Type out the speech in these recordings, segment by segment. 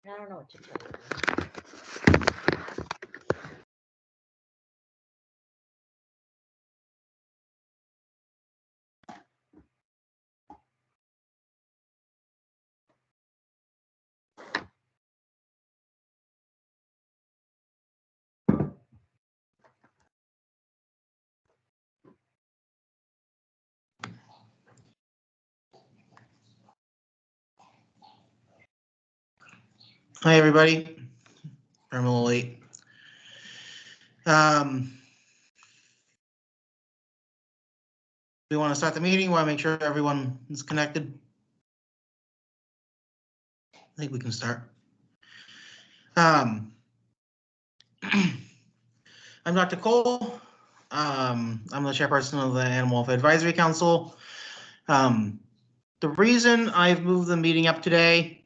I don't know what to tell you. Hi, everybody. I'm a little late. We want to start the meeting. Want to make sure everyone is connected. I think we can start. I'm Dr. Cole. I'm the chairperson of the Animal Welfare Advisory Council. The reason I've moved the meeting up today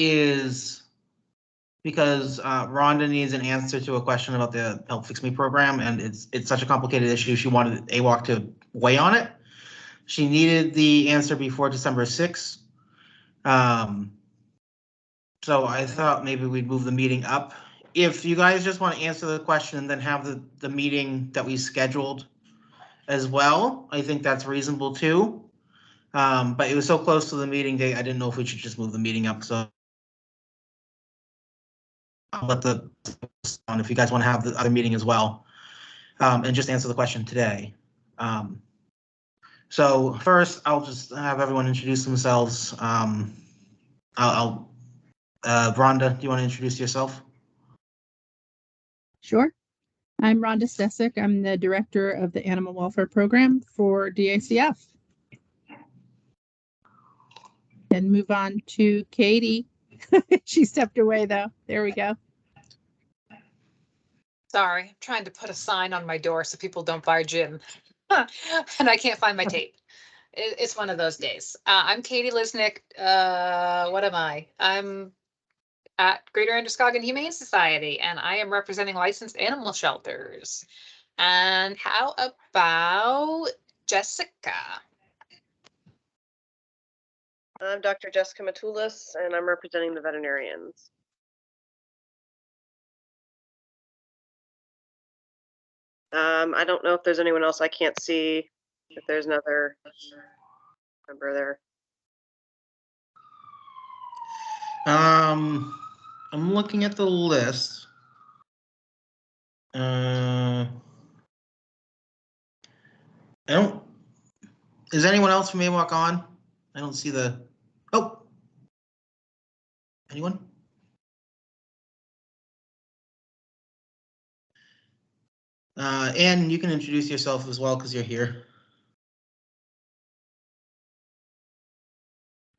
is because Rhonda needs an answer to a question about the Help Fix Me program, and it's such a complicated issue. She wanted AWAC to weigh on it. She needed the answer before December 6th. So I thought maybe we'd move the meeting up. If you guys just want to answer the question and then have the meeting that we scheduled as well, I think that's reasonable too. But it was so close to the meeting date, I didn't know if we should just move the meeting up. So I'll let if you guys want to have the other meeting as well, and just answer the question today. So first, I'll just have everyone introduce themselves. Rhonda, do you want to introduce yourself? Sure. I'm Rhonda Stesick. I'm the director of the Animal Welfare Program for DACF. Then move on to Katie. She stepped away though. There we go. Sorry, I'm trying to put a sign on my door so people don't buy gin. And I can't find my tape. It's one of those days. I'm Katie Lisnick. What am I? I'm at Greater Androscoggin Humane Society, and I am representing licensed animal shelters. And how about Jessica? I'm Dr. Jessica Matulis, and I'm representing the veterinarians. I don't know if there's anyone else. I can't see if there's another member there. I'm looking at the list. I don't. Is anyone else from AWAC on? I don't see the. Oh. Anyone? Anne, you can introduce yourself as well because you're here.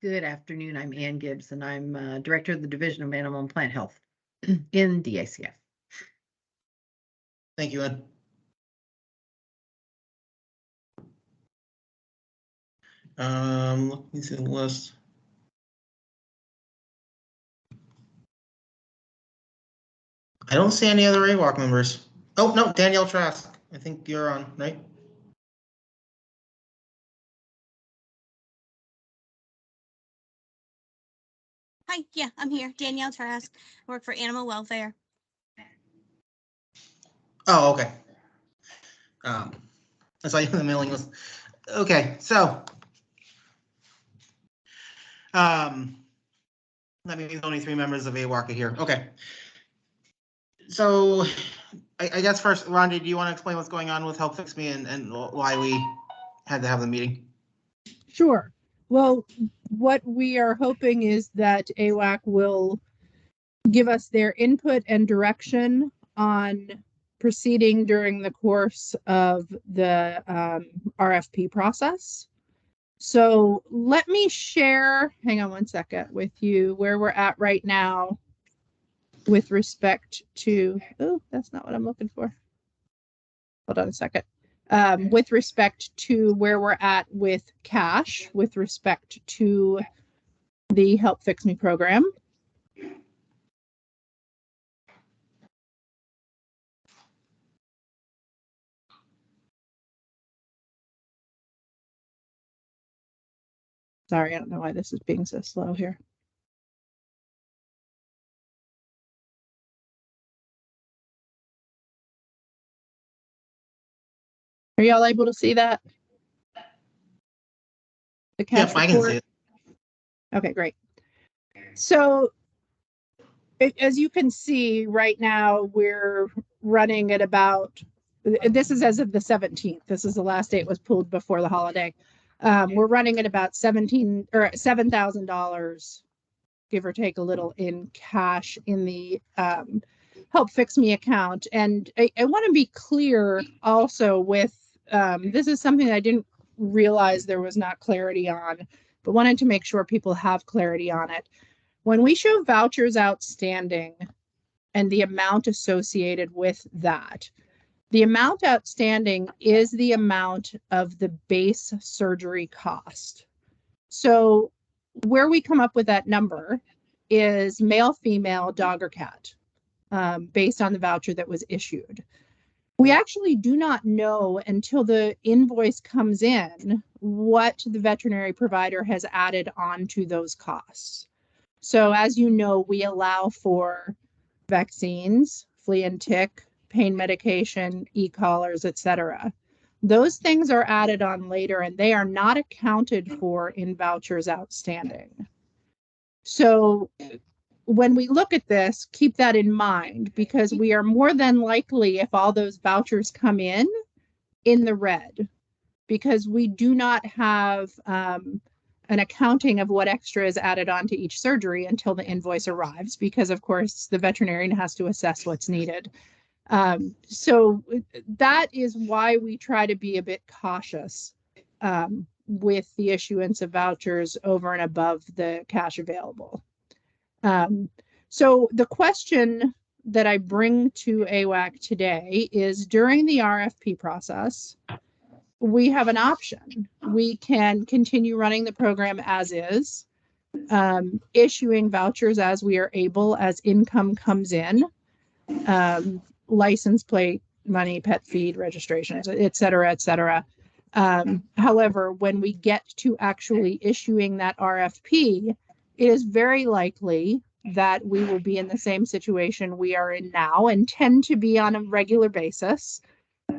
Good afternoon. I'm Ann Gibbs, and I'm director of the Division of Animal and Plant Health in DACF. Thank you, Ann. Looking through the list. I don't see any other AWAC members. Oh, no, Danielle Trask. I think you're on, right? Hi, yeah, I'm here. Danielle Trask. I work for Animal Welfare. Oh, okay. I saw you in the mailing list. Okay, so that means only 3 members of AWAC are here. Okay. So I guess first, Rhonda, do you want to explain what's going on with Help Fix Me and why we had to have the meeting? Sure. Well, what we are hoping is that AWAC will give us their input and direction on proceeding during the course of the RFP process. So let me share, hang on one second, with you where we're at right now with respect to, oh, that's not what I'm looking for. Hold on a second. With respect to where we're at with cash, with respect to the Help Fix Me program. Sorry, I don't know why this is being so slow here. Are y'all able to see that? The cash Yep, I can report? see it. Okay, great. So as you can see right now, we're running at about, this is as of the 17th. This is the last date was pulled before the holiday. We're running at about $7,000, give or take a little, in cash in the Help Fix Me account. And I want to be clear also with, this is something I didn't realize there was not clarity on, but wanted to make sure people have clarity on it. When we show vouchers outstanding and the amount associated with that, the amount outstanding is the amount of the base surgery cost. So where we come up with that number is male, female, dog, or cat, based on the voucher that was issued. We actually do not know until the invoice comes in what the veterinary provider has added onto those costs. So as you know, we allow for vaccines, flea and tick, pain medication, e-collars, etc. Those things are added on later and they are not accounted for in vouchers outstanding. So when we look at this, keep that in mind, because we are more than likely, if all those vouchers come in the red, because we do not have an accounting of what extra is added onto each surgery until the invoice arrives, because of course the veterinarian has to assess what's needed. So that is why we try to be a bit cautious with the issuance of vouchers over and above the cash available. So the question that I bring to AWAC today is, during the RFP process, we have an option. We can continue running the program as is, issuing vouchers as we are able, as income comes in, license plate, money, pet feed, registrations, et cetera, et cetera. However, when we get to actually issuing that RFP, it is very likely that we will be in the same situation we are in now and tend to be on a regular basis,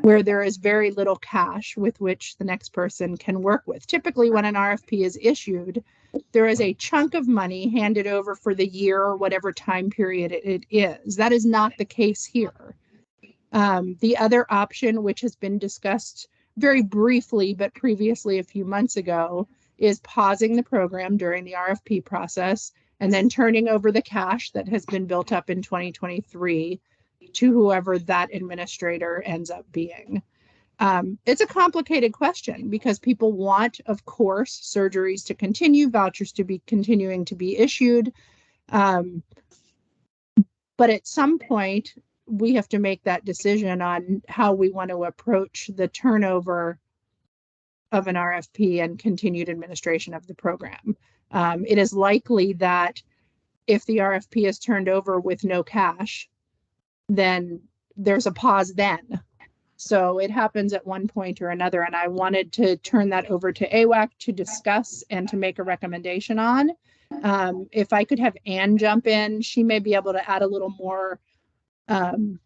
where there is very little cash with which the next person can work with. Typically, when an RFP is issued, there is a chunk of money handed over for the year or whatever time period it is. That is not the case here. The other option, which has been discussed very briefly, but previously a few months ago, is pausing the program during the RFP process and then turning over the cash that has been built up in 2023 to whoever that administrator ends up being. It's a complicated question because people want, of course, surgeries to continue, vouchers to be continuing to be issued. But at some point, we have to make that decision on how we want to approach the turnover of an RFP and continued administration of the program. It is likely that if the RFP is turned over with no cash, then there's a pause then. So it happens at one point or another, and I wanted to turn that over to AWAC to discuss and to make a recommendation on. If I could have Anne jump in, she may be able to add a little more on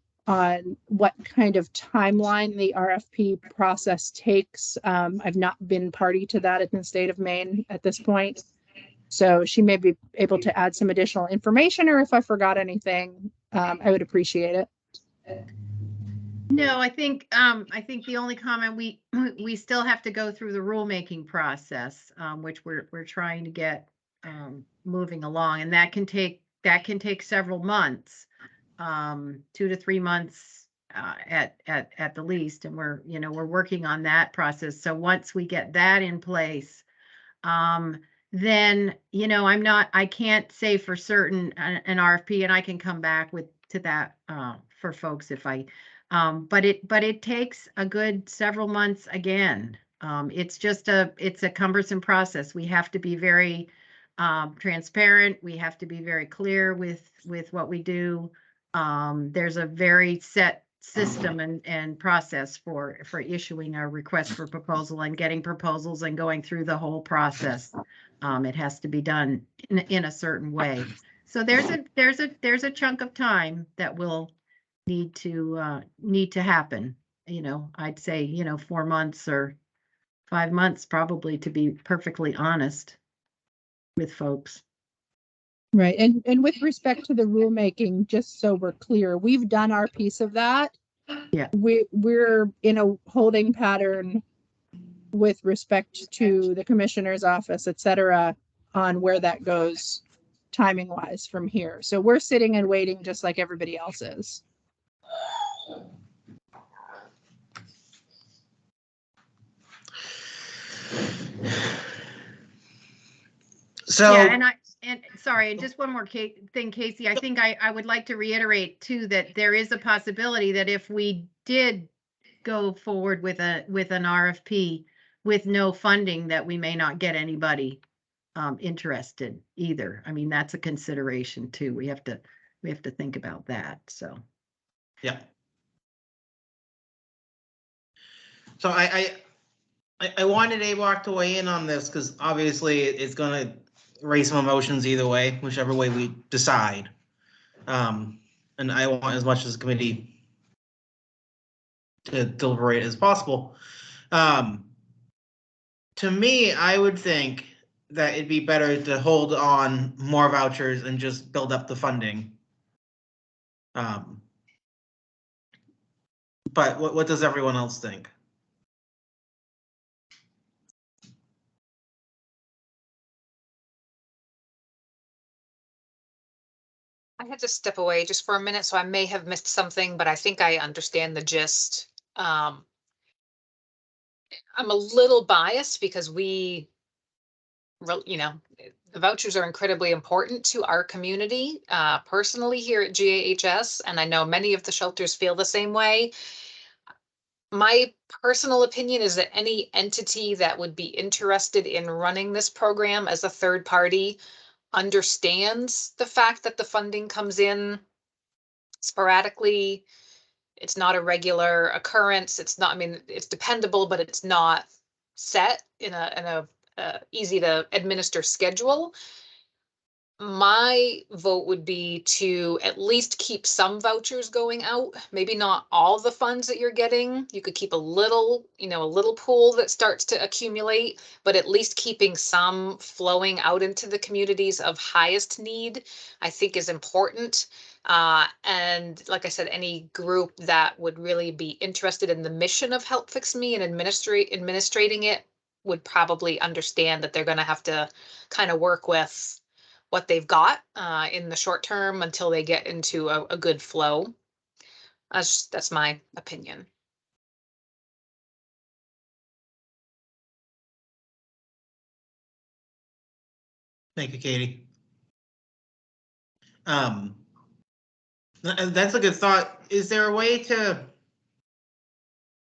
what kind of timeline the RFP process takes. I've not been party to that in the state of Maine at this point. So she may be able to add some additional information, or if I forgot anything, I would appreciate it. No, I think the only comment, we still have to go through the rulemaking process, which we're trying to get moving along, and that can take several months, 2 to 3 months at the least, and we're working on that process. So once we get that in place, then, I can't say for certain an RFP, and I can come back to that for folks if but it takes a good several months again. It's a cumbersome process. We have to be very transparent. We have to be very clear with what we do. There's a very set system and process for issuing a request for proposal and getting proposals and going through the whole process. It has to be done in a certain way. So there's a chunk of time that will need to happen. I'd say 4 months or 5 months probably, to be perfectly honest with folks. Right. And with respect to the rulemaking, just so we're clear, we've done our piece of that. Yeah. We're in a holding pattern with respect to the commissioner's office, et cetera, on where that goes timing wise from here. So we're sitting and waiting just like everybody else is. So Yeah, and sorry, and just one more thing, Casey. I think I would like to reiterate too that there is a possibility that if we did go forward with an RFP with no funding, that we may not get anybody interested either. I mean, that's a consideration too. We have to think about that. So yeah. So I wanted AWAC to weigh in on this because obviously it's going to raise some emotions either way, whichever way we decide. And I want as much as the committee to deliberate as possible. To me, I would think that it'd be better to hold on more vouchers and just build up the funding. But what does everyone else think? I had to step away just for a minute, so I may have missed something, but I think I understand the gist. I'm a little biased because the vouchers are incredibly important to our community, personally here at GAHS, and I know many of the shelters feel the same way. My personal opinion is that any entity that would be interested in running this program as a third party understands the fact that the funding comes in sporadically. It's not a regular occurrence. It's not, I mean, it's dependable, but it's not set in a easy to administer schedule. My vote would be to at least keep some vouchers going out, maybe not all the funds that you're getting. You could keep a little pool that starts to accumulate, but at least keeping some flowing out into the communities of highest need, I think is important. And like I said, any group that would really be interested in the mission of Help Fix Me and administrating it would probably understand that they're going to have to kind of work with what they've got in the short term until they get into a good flow. That's my opinion. Thank you, Katie. That's a good thought. Is there a way to,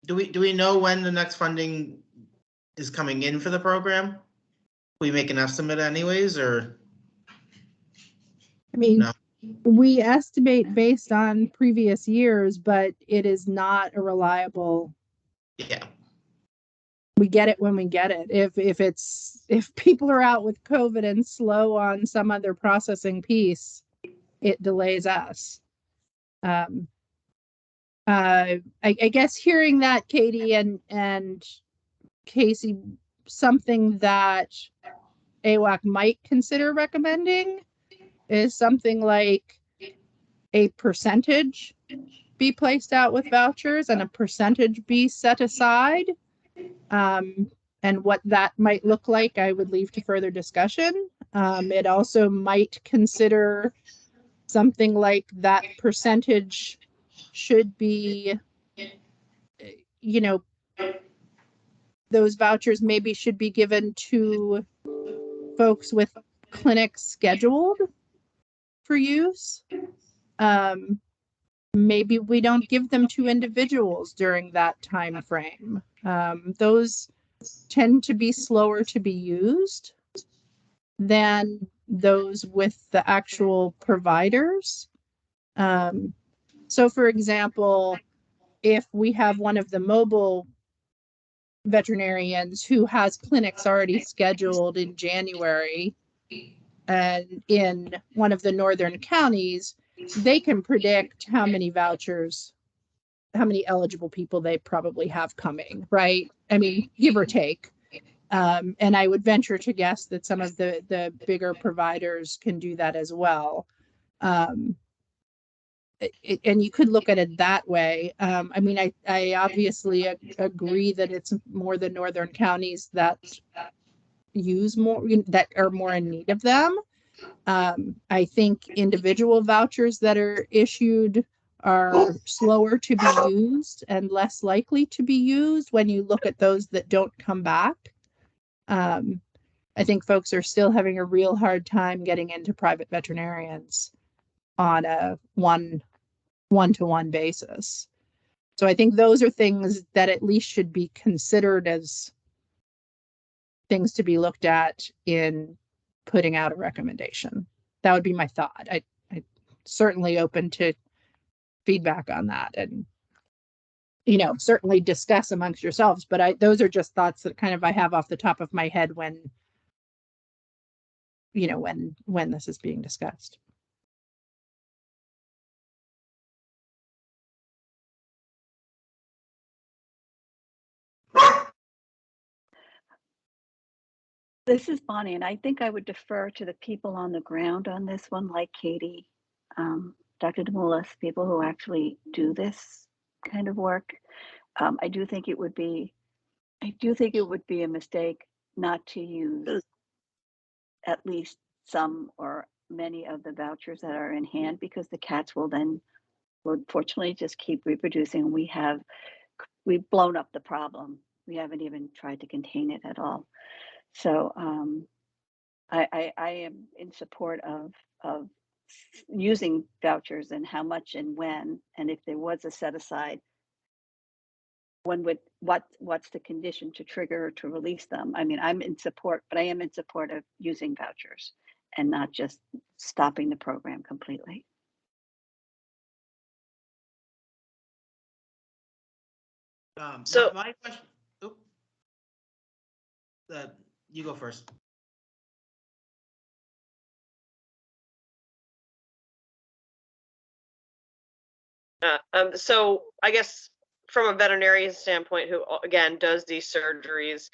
do we know when the next funding is coming in for the program? We make an estimate anyways, or? I mean, No. we estimate based on previous years, but it is not a reliable. Yeah. We get it when we get it. If people are out with COVID and slow on some other processing piece, it delays us. I guess hearing that, Katie and Casey, something that AWAC might consider recommending is something like a percentage be placed out with vouchers and a percentage be set aside. And what that might look like, I would leave to further discussion. It also might consider something like that percentage should be, those vouchers maybe should be given to folks with clinics scheduled for use. Maybe we don't give them to individuals during that time frame. Those tend to be slower to be used than those with the actual providers. So for example, if we have one of the mobile veterinarians who has clinics already scheduled in January and in one of the northern counties, they can predict how many vouchers, how many eligible people they probably have coming, right? I mean, give or take. And I would venture to guess that some of the bigger providers can do that as well. And you could look at it that way. I mean, I obviously agree that it's more the northern counties that use more, that are more in need of them. I think individual vouchers that are issued are slower to be used and less likely to be used when you look at those that don't come back. I think folks are still having a real hard time getting into private veterinarians on a one-to-one basis. So I think those are things that at least should be considered as things to be looked at in putting out a recommendation. That would be my thought. I'm certainly open to feedback on that, and certainly discuss amongst yourselves, but those are just thoughts that kind of I have off the top of my head when this is being discussed. This is Bonnie, and I think I would defer to the people on the ground on this one, like Katie, Dr. Demoulas, people who actually do this kind of work. I do think it would be a mistake not to use at least some or many of the vouchers that are in hand, because the cats will fortunately just keep reproducing. We've blown up the problem. We haven't even tried to contain it at all. So I am in support of using vouchers, and how much and when, and if there was a set aside, what's the condition to trigger or to release them? I mean, I'm in support, but I am in support of using vouchers and not just stopping the program completely. So- my question. You go first. So I guess from a veterinarian standpoint, who again does these surgeries,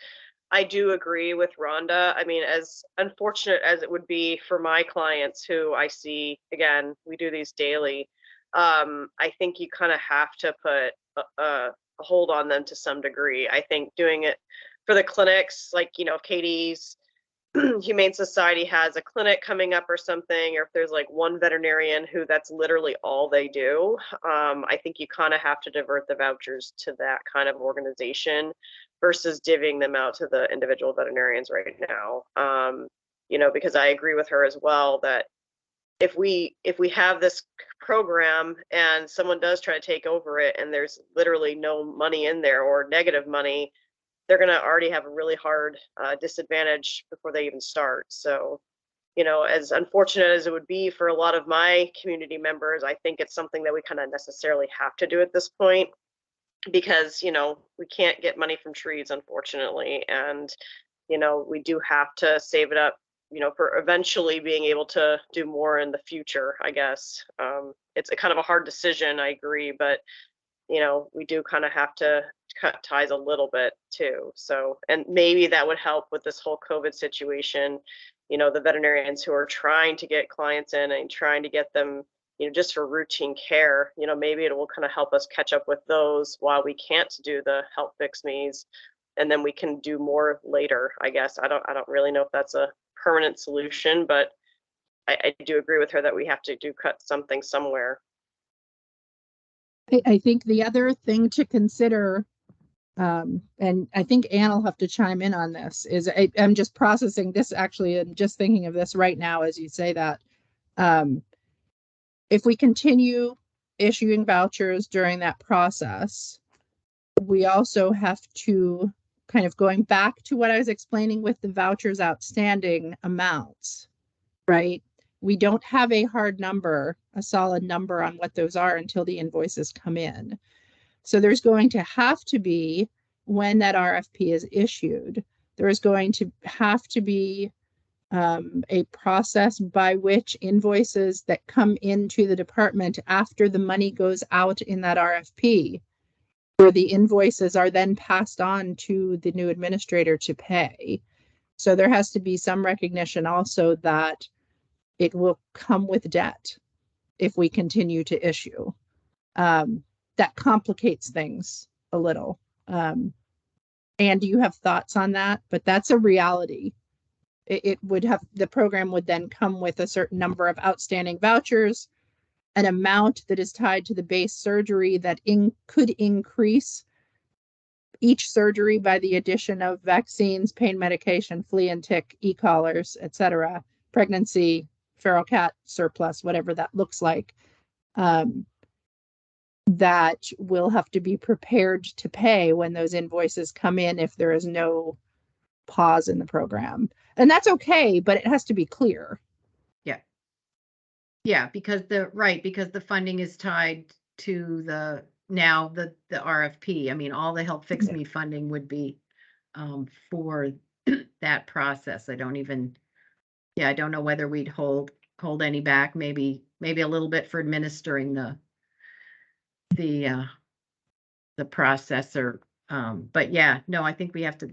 I do agree with Rhonda. I mean, as unfortunate as it would be for my clients who I see, again, we do these daily, I think you kind of have to put a hold on them to some degree. I think doing it for the clinics, like, if Katie's Humane Society has a clinic coming up or something, or if there's like one veterinarian who that's literally all they do, I think you kind of have to divert the vouchers to that kind of organization versus divvying them out to the individual veterinarians right now. Because I agree with her as well that if we have this program and someone does try to take over it and there's literally no money in there or negative money, they're going to already have a really hard disadvantage before they even start. So, as unfortunate as it would be for a lot of my community members, I think it's something that we kind of necessarily have to do at this point, because, we can't get money from trees, unfortunately. And, we do have to save it up, for eventually being able to do more in the future, I guess. It's a kind of a hard decision, I agree, but we do kind of have to cut ties a little bit too. So, and maybe that would help with this whole COVID situation. The veterinarians who are trying to get clients in and trying to get them, just for routine care, maybe it will kind of help us catch up with those while we can't do the help fix me's, and then we can do more later, I guess. I don't really know if that's a permanent solution, but I do agree with her that we have to cut something somewhere. I think the other thing to consider And I think Ann will have to chime in on this. I'm just processing this actually, and just thinking of this right now as you say that. If we continue issuing vouchers during that process, we also have to, kind of going back to what I was explaining with the vouchers outstanding amounts, right? We don't have a hard number, a solid number on what those are until the invoices come in. So there's going to have to be, when that RFP is issued, there is going to have to be a process by which invoices that come into the department after the money goes out in that RFP, where the invoices are then passed on to the new administrator to pay. So there has to be some recognition also that it will come with debt if we continue to issue. That complicates things a little. And do you have thoughts on that? But that's a reality. It would have, the program would then come with a certain number of outstanding vouchers, an amount that is tied to the base surgery that could increase each surgery by the addition of vaccines, pain medication, flea and tick, e-collars, etc., pregnancy, feral cat surplus, whatever that looks like. That will have to be prepared to pay when those invoices come in if there is no pause in the program. And that's okay, but it has to be clear. Yeah, because the funding is tied to the RFP. I mean, all the Help Fix Me funding would be for that process. I don't know whether we'd hold any back, maybe a little bit for administering the process, or but yeah, no, I think we have to,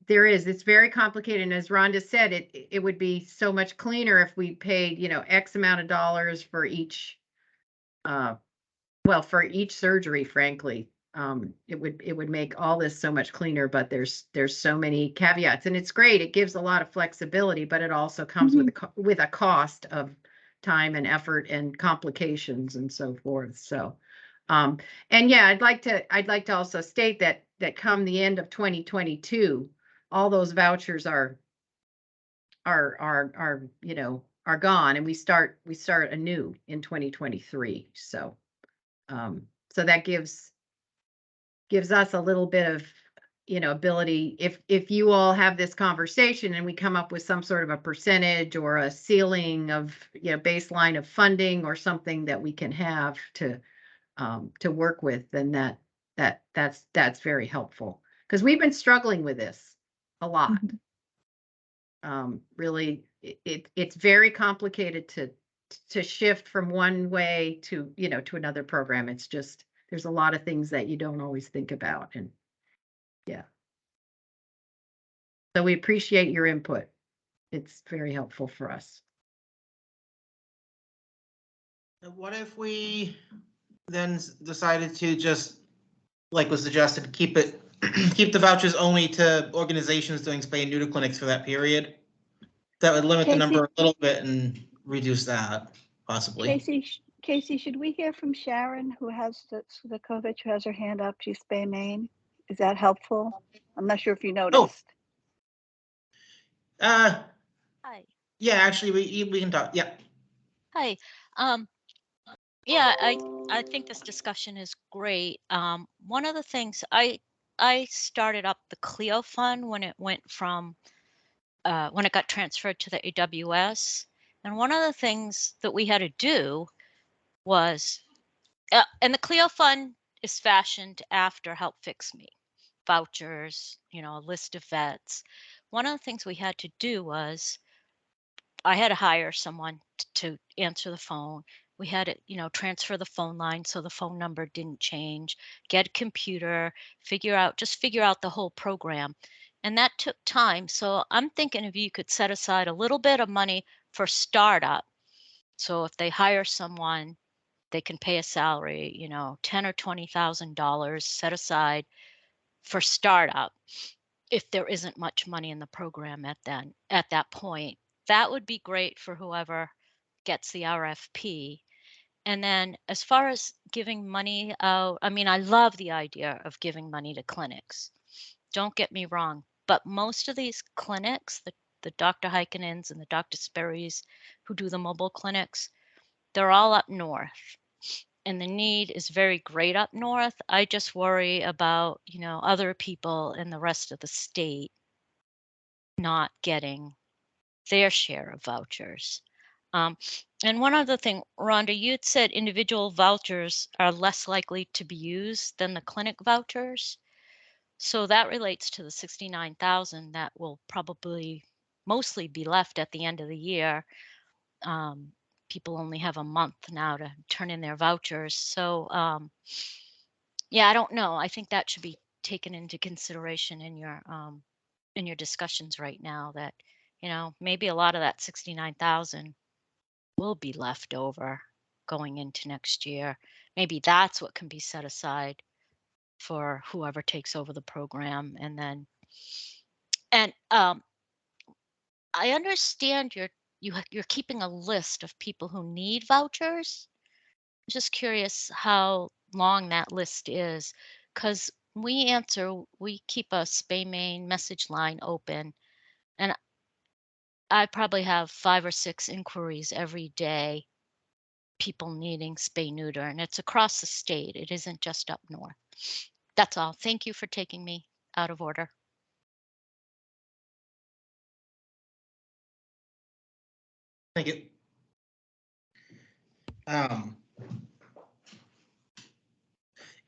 it's very complicated. And as Rhonda said, it would be so much cleaner if we paid, X amount of dollars for each, for each surgery, frankly. It would make all this so much cleaner, but there's so many caveats, and it's great. It gives a lot of flexibility, but it also comes with a cost of time and effort and complications and so forth. So, and yeah, I'd like to also state that come the end of 2022, all those vouchers are gone, and we start anew in 2023. So, so that gives us a little bit of, ability, if you all have this conversation and we come up with some sort of a percentage or a ceiling of, baseline of funding or something that we can have to work with, then that's very helpful, because we've been struggling with this a lot. Really, it's very complicated to shift from one way to another program. It's just, there's a lot of things that you don't always think about, and yeah. So we appreciate your input. It's very helpful for us. What if we then decided to just, like was suggested, keep the vouchers only to organizations doing spay and neuter clinics for that period? That would limit the number a little bit and reduce that, possibly. Casey, should we hear from Sharon, who has the COVID, who has her hand up? She's Spay Maine. Is that helpful? I'm not sure if you noticed. Hi. Yeah, actually, we can talk. Yeah. Hi. Yeah, I think this discussion is great. One of the things I started up the Clio Fund when it went from when it got transferred to the AWS, and one of the things that we had to do was, and the Clio Fund is fashioned after Help Fix Me, vouchers, a list of vets. One of the things we had to do was, I had to hire someone to answer the phone. We had to, transfer the phone line so the phone number didn't change, get a computer, figure out the whole program. And that took time. So I'm thinking if you could set aside a little bit of money for startup. So if they hire someone, they can pay a salary, $10,000 or $20,000 set aside for startup. If there isn't much money in the program at that point, that would be great for whoever gets the RFP. And then as far as giving money out, I mean, I love the idea of giving money to clinics. Don't get me wrong, but most of these clinics, the Dr. Heikkinens and the Dr. Sperry's who do the mobile clinics, they're all up north. And the need is very great up north. I just worry about, other people in the rest of the state not getting their share of vouchers. And one other thing, Rhonda, you'd said individual vouchers are less likely to be used than the clinic vouchers. So that relates to the 69,000 that will probably mostly be left at the end of the year. People only have a month now to turn in their vouchers. So yeah, I don't know. I think that should be taken into consideration in your discussions right now, that, maybe a lot of that 69,000 will be left over going into next year. Maybe that's what can be set aside for whoever takes over the program. And I understand you're keeping a list of people who need vouchers. I'm just curious how long that list is, because we keep a Spay Main message line open, and I probably have 5 or 6 inquiries every day, people needing spay neuter, and it's across the state. It isn't just up north. That's all. Thank you for taking me out of order. Thank you.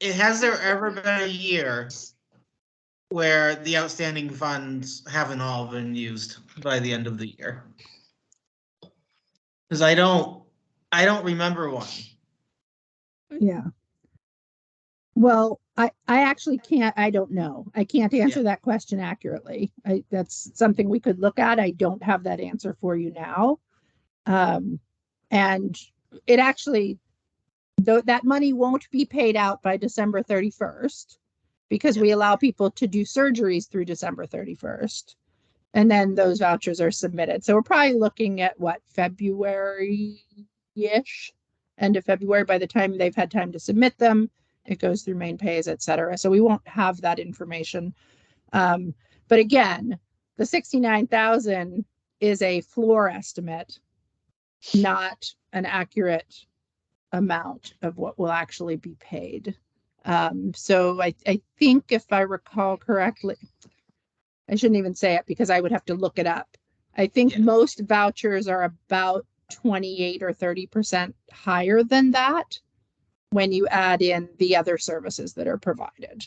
Has there ever been a year where the outstanding funds haven't all been used by the end of the year? Because I don't remember one. Yeah. Well, I actually can't, I don't know. I can't answer that question accurately. That's something we could look at. I don't have that answer for you now. And it actually, though, that money won't be paid out by December 31st because we allow people to do surgeries through December 31st. And then those vouchers are submitted. So we're probably looking at what, February-ish, end of February. By the time they've had time to submit them, it goes through main pays, et cetera. So we won't have that information. But again, the 69,000 is a floor estimate, not an accurate amount of what will actually be paid. So I think if I recall correctly, I shouldn't even say it because I would have to look it up. I think most vouchers are about 28 or 30% higher than that when you add in the other services that are provided.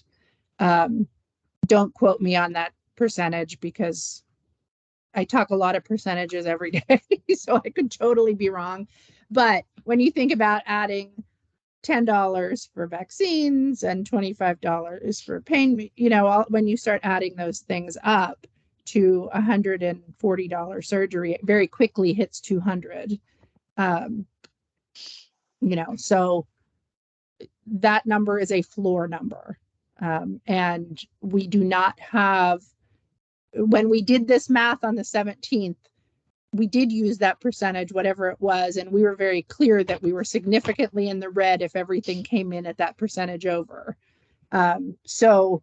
Don't quote me on that percentage because I talk a lot of percentages every day, so I could totally be wrong. But when you think about adding $10 for vaccines and $25 for pain, when you start adding those things up to $140 surgery, it very quickly hits 200. So that number is a floor number. And we do not have, when we did this math on the 17th, we did use that percentage, whatever it was, and we were very clear that we were significantly in the red if everything came in at that percentage over. So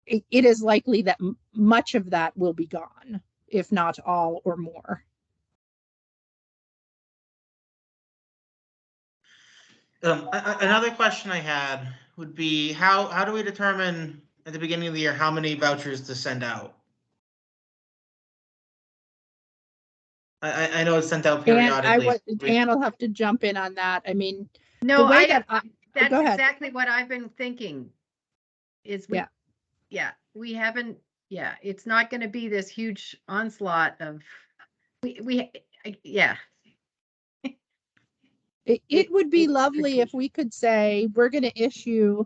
it is likely that much of that will be gone, if not all or more. Another question I had would be how do we determine at the beginning of the year how many vouchers to send out? I know it's sent out periodically. Anne will have to jump in on that. I mean, No, the way that's go ahead. exactly what I've been thinking. We haven't, it's not going to be this huge onslaught of, It would be lovely if we could say we're going to issue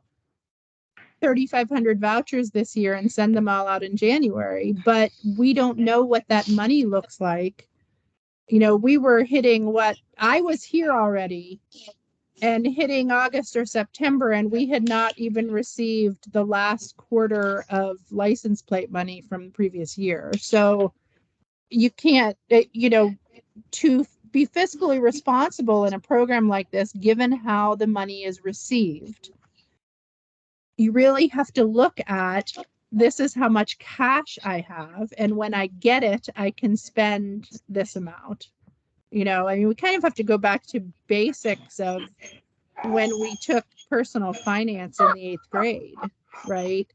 3,500 vouchers this year and send them all out in January, but we don't know what that money looks like. We were hitting what I was here already and hitting August or September, and we had not even received the last quarter of license plate money from the previous year. So you can't, be fiscally responsible in a program like this, given how the money is received, you really have to look at, this is how much cash I have, and when I get it, I can spend this amount. You know, I mean, we kind of have to go back to basics of when we took personal finance in the 8th grade, right?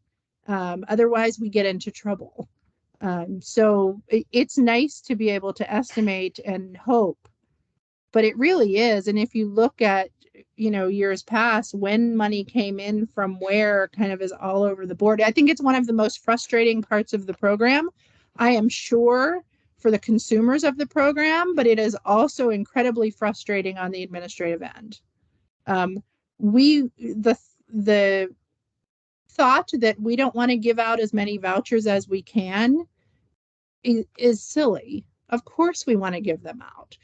Otherwise, we get into trouble. So it's nice to be able to estimate and hope, but it really is. And if you look at, you know, years past, when money came in from where kind of is all over the board. I think it's one of the most frustrating parts of the program. I am sure for the consumers of the program, but it is also incredibly frustrating on the administrative end. The thought that we don't want to give out as many vouchers as we can is silly. Of course we want to give them out,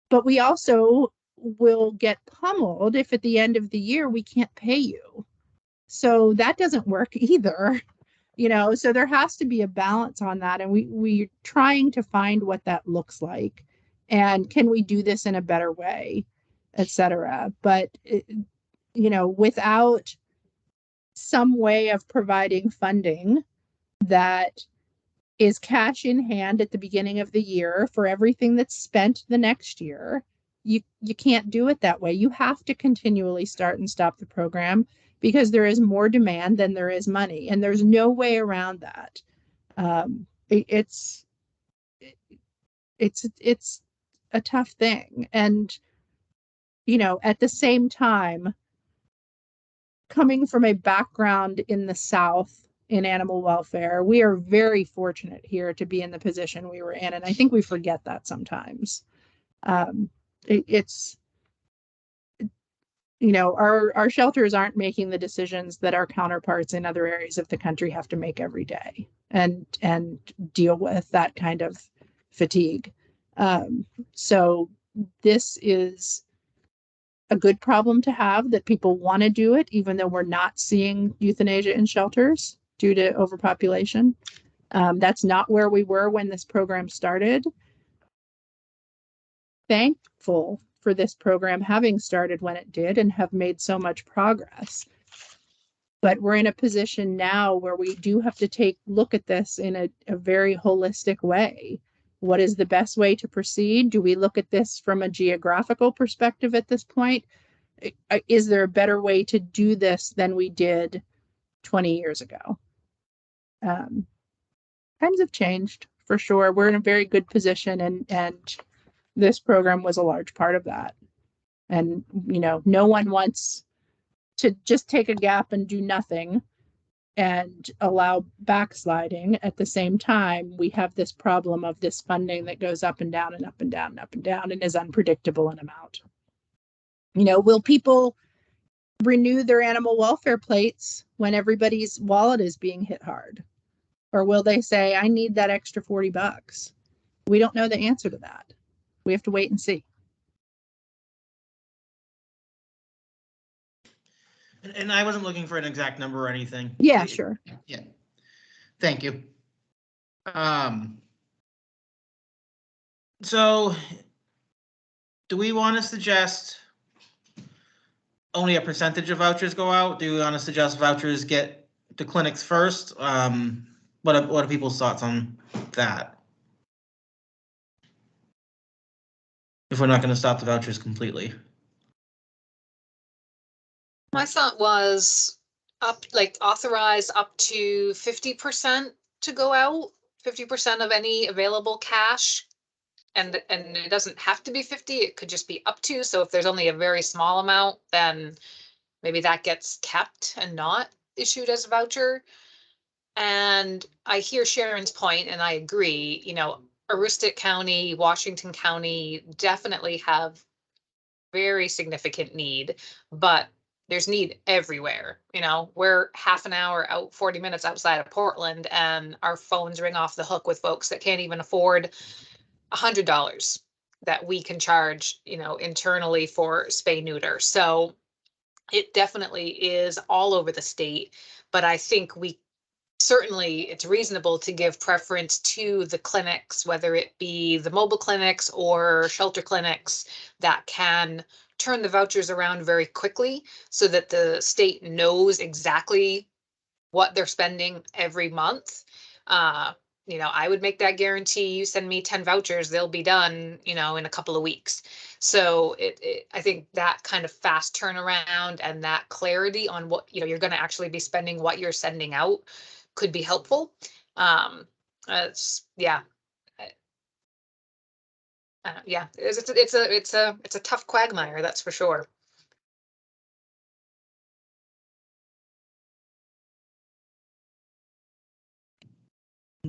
but we also will get pummeled if at the end of the year we can't pay you. So that doesn't work either. You know, so there has to be a balance on that, and we're trying to find what that looks like, and can we do this in a better way, etc. But you know, without some way of providing funding that is cash in hand at the beginning of the year for everything that's spent the next year, you can't do it that way. You have to continually start and stop the program, because there is more demand than there is money, and there's no way around that. It's a tough thing. And you know, at the same time, coming from a background in the South in animal welfare, we are very fortunate here to be in the position we were in, and I think we forget that sometimes. It's, you know, our shelters aren't making the decisions that our counterparts in other areas of the country have to make every day, and deal with that kind of fatigue. So this is a good problem to have, that people want to do it, even though we're not seeing euthanasia in shelters due to overpopulation. That's not where we were when this program started. Thankful for this program having started when it did and have made so much progress. But we're in a position now where we do have to look at this in a very holistic way. What is the best way to proceed? Do we look at this from a geographical perspective at this point? Is there a better way to do this than we did 20 years ago? Times have changed, for sure. We're in a very good position, and this program was a large part of that. And, you know, no one wants to just take a gap and do nothing and allow backsliding. At the same time, we have this problem of this funding that goes up and down and up and down and up and down and is unpredictable in amount. You know, will people renew their animal welfare plates when everybody's wallet is being hit hard? Or will they say, I need that extra $40? We don't know the answer to that. We have to wait and see. And I wasn't looking for an exact number or anything. Yeah, sure. Yeah. Thank you. So do we want to suggest only a percentage of vouchers go out? Do we want to suggest vouchers get to clinics first? What are people's thoughts on that? If we're not going to stop the vouchers completely. My thought was authorize up to 50% to go out, 50% of any available cash. And it doesn't have to be 50, it could just be up to. So if there's only a very small amount, then maybe that gets kept and not issued as a voucher. And I hear Sharon's point, and I agree, you know, Aroostook County, Washington County definitely have very significant need, but there's need everywhere. You know, we're half an hour out, 40 minutes outside of Portland, and our phones ring off the hook with folks that can't even afford $100 that we can charge, you know, internally for spay neuter. So it definitely is all over the state, but I think we certainly it's reasonable to give preference to the clinics, whether it be the mobile clinics or shelter clinics that can turn the vouchers around very quickly so that the state knows exactly what they're spending every month. You know, I would make that guarantee. You send me 10 vouchers, they'll be done, you know, in a couple of weeks. So I think that kind of fast turnaround and that clarity on what, you know, you're going to actually be spending, what you're sending out could be helpful. Yeah. Yeah, it's a tough quagmire, that's for sure.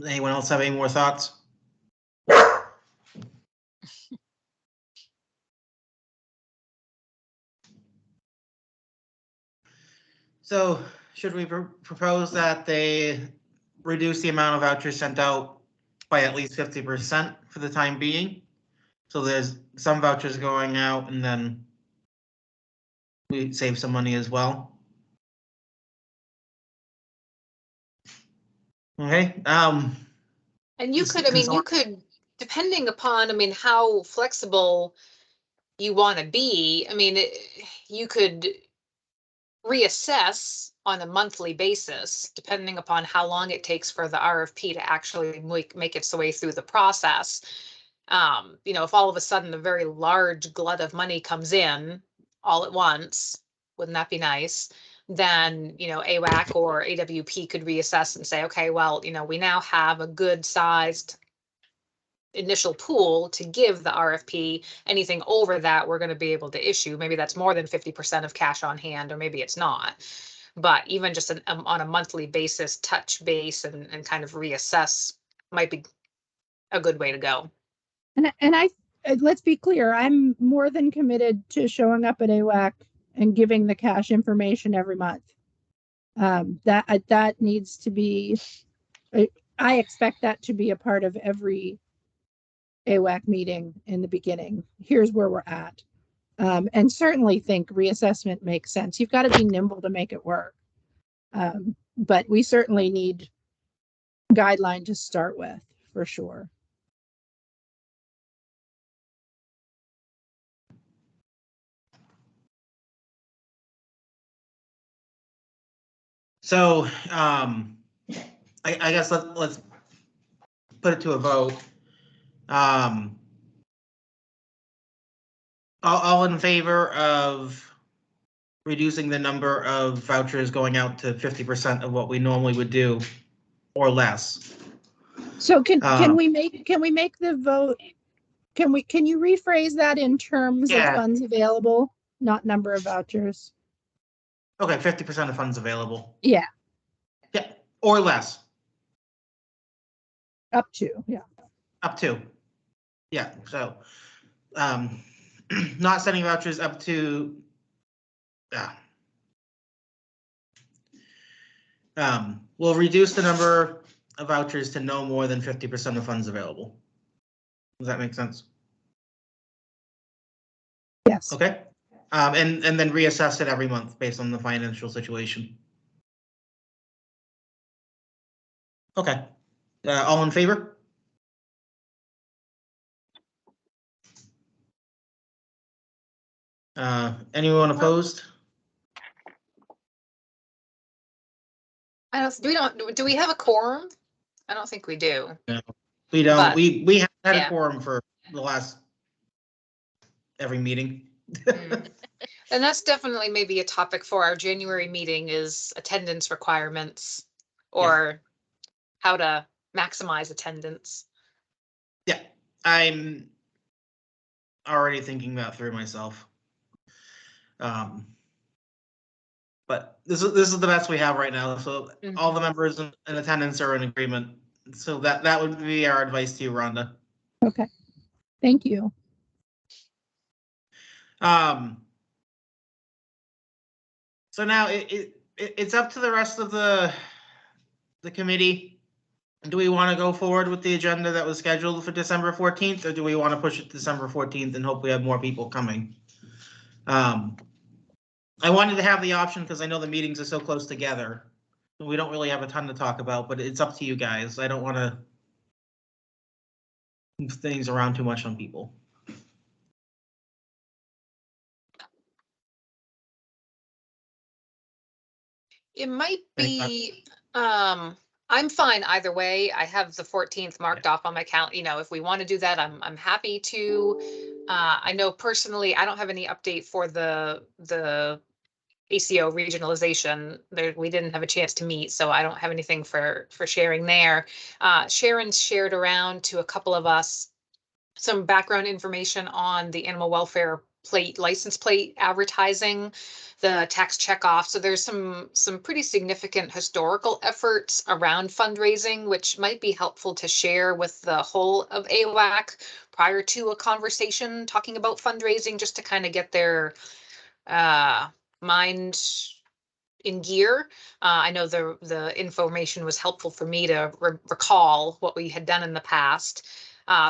Anyone else have any more thoughts? So should we propose that they reduce the amount of vouchers sent out by at least 50% for the time being? So there's some vouchers going out and then we save some money as well. Okay. And you could, I mean, you could, depending upon, I mean, how flexible you want to be, I mean, you could reassess on a monthly basis, depending upon how long it takes for the RFP to actually make its way through the process. You know, if all of a sudden a very large glut of money comes in all at once, wouldn't that be nice? Then, you know, AWAC or AWP could reassess and say, okay, well, you know, we now have a good sized initial pool to give the RFP. Anything over that, we're going to be able to issue. Maybe that's more than 50% of cash on hand, or maybe it's not. But even just on a monthly basis, touch base and kind of reassess might be a good way to go. And I let's be clear, I'm more than committed to showing up at AWAC and giving the cash information every month. That needs to be, I expect that to be a part of every AWAC meeting in the beginning. Here's where we're at. And certainly think reassessment makes sense. You've got to be nimble to make it work. But we certainly need guideline to start with, for sure. So I guess let's put it to a vote. All in favor of reducing the number of vouchers going out to 50% of what we normally would do, or less? So can we make the vote? Can you rephrase that in terms of funds available, not number of vouchers? Okay, 50% of funds available. Yeah. Yeah, or less. Up to, yeah. Up to. Yeah, so not sending vouchers up to, we'll reduce the number of vouchers to no more than 50% of funds available. Does that make sense? Yes. Okay. And then reassess it every month based on the financial situation. Okay. All in favor? Anyone opposed? Do we have a quorum? I don't think we do. No, we don't. But, we have had yeah. a quorum for the last every meeting. And that's definitely maybe a topic for our January meeting, is attendance requirements, or how to maximize attendance. Yeah, I'm already thinking that through myself. But this is the best we have right now. So all the members in attendance are in agreement. So that would be our advice to you, Rhonda. Okay. Thank you. So now it's up to the rest of the committee. Do we want to go forward with the agenda that was scheduled for December 14th, or do we want to push it to December 14th and hope we have more people coming? I wanted to have the option because I know the meetings are so close together. We don't really have a ton to talk about, but it's up to you guys. I don't want to move things around too much on people. It might Any thoughts? be, I'm fine either way. I have the 14th marked off on my calendar. You know, if we want to do that, I'm happy to. I know personally, I don't have any update for the ACO regionalization. There, we didn't have a chance to meet, so I don't have anything for sharing there. Sharon shared around to a couple of us some background information on the animal welfare plate, license plate advertising, the tax checkoff. So there's some pretty significant historical efforts around fundraising, which might be helpful to share with the whole of AWAC prior to a conversation talking about fundraising, just to kind of get their mind in gear. I know the information was helpful for me to recall what we had done in the past.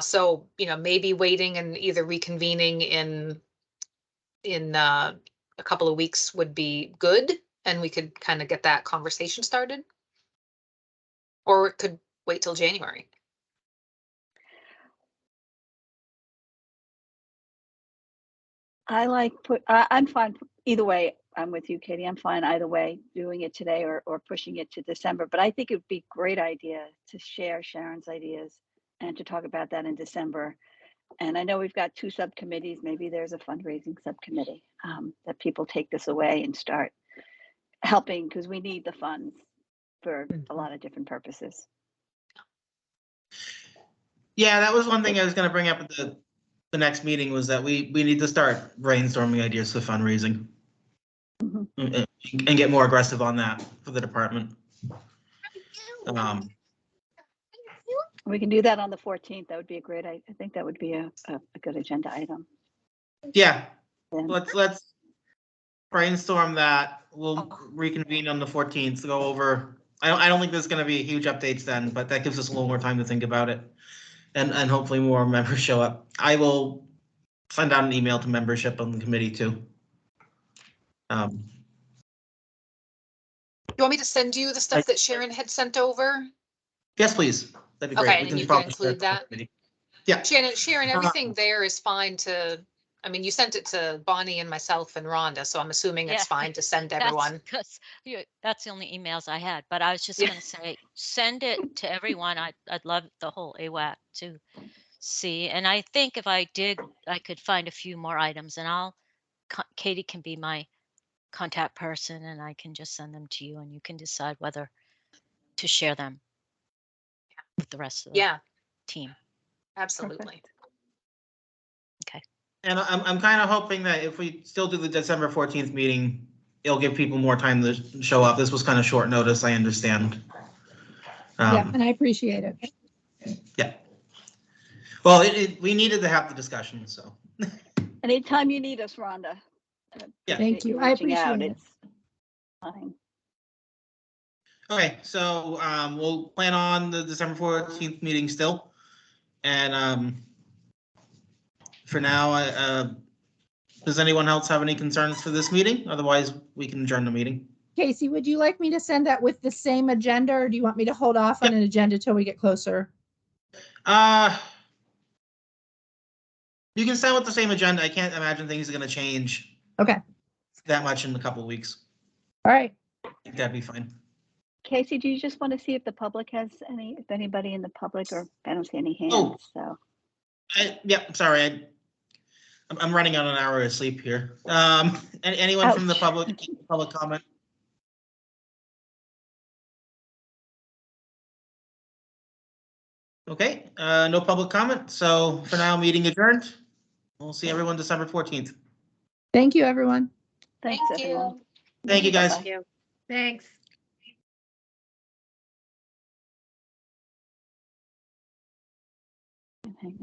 So, you know, maybe waiting and either reconvening in a couple of weeks would be good, and we could kind of get that conversation started. Or it could wait till January. I'm fine either way. I'm with you, Katie. I'm fine either way, doing it today or pushing it to December. But I think it would be a great idea to share Sharon's ideas and to talk about that in December. And I know we've got 2 subcommittees. Maybe there's a fundraising subcommittee that people take this away and start helping, because we need the funds for a lot of different purposes. Yeah, that was one thing I was going to bring up at the next meeting, was that we need to start brainstorming ideas for fundraising. And get more aggressive on that for the department. We can do that on the 14th. That would be a great, I think that would be a good agenda item. Yeah, Then. let's brainstorm that. We'll reconvene on the 14th to go over. I don't think there's going to be huge updates then, but that gives us a little more time to think about it, and hopefully more members show up. I will send out an email to membership on the committee too. You want me to send you the stuff that Sharon had sent over? Yes, please. That'd be great. Okay, and you can include that. Yeah. Sharon, everything there is fine to, I mean, you sent it to Bonnie and myself and Rhonda, so I'm assuming it's fine to send to everyone. That's the only emails I had, but I was just going to say, send it to everyone. I'd love the whole AWAC to see. And I think if I did, I could find a few more items, and Katie can be my contact person, and I can just send them to you, and you can decide whether to share them with the rest of the team. Absolutely. Perfect. Okay. And I'm kind of hoping that if we still do the December 14th meeting, it'll give people more time to show up. This was kind of short notice, I understand. Yeah, and I appreciate it. Yeah. Well, we needed to have the discussion, so. Anytime you need us, Rhonda. Yeah. Thank you. I appreciate it. It's fine. Okay, so we'll plan on the December 14th meeting still. And for now, does anyone else have any concerns for this meeting? Otherwise, we can adjourn the meeting. Casey, would you like me to send that with the same agenda, or do you want me to hold off on an agenda till we get closer? You can send with the same agenda. I can't imagine things are going to change. Okay. That much in a couple of weeks. All right. I think that'd be fine. Casey, do you just want to see if the public has if anybody in the public, or I don't see any hands, so. Yeah, sorry. I'm running on an hour of sleep here. Anyone from the public comment? Okay, no public comment. So for now, meeting adjourned. We'll see everyone December 14th. Thank you, everyone. Thanks, everyone. Thank you, guys. Thank you. Thanks.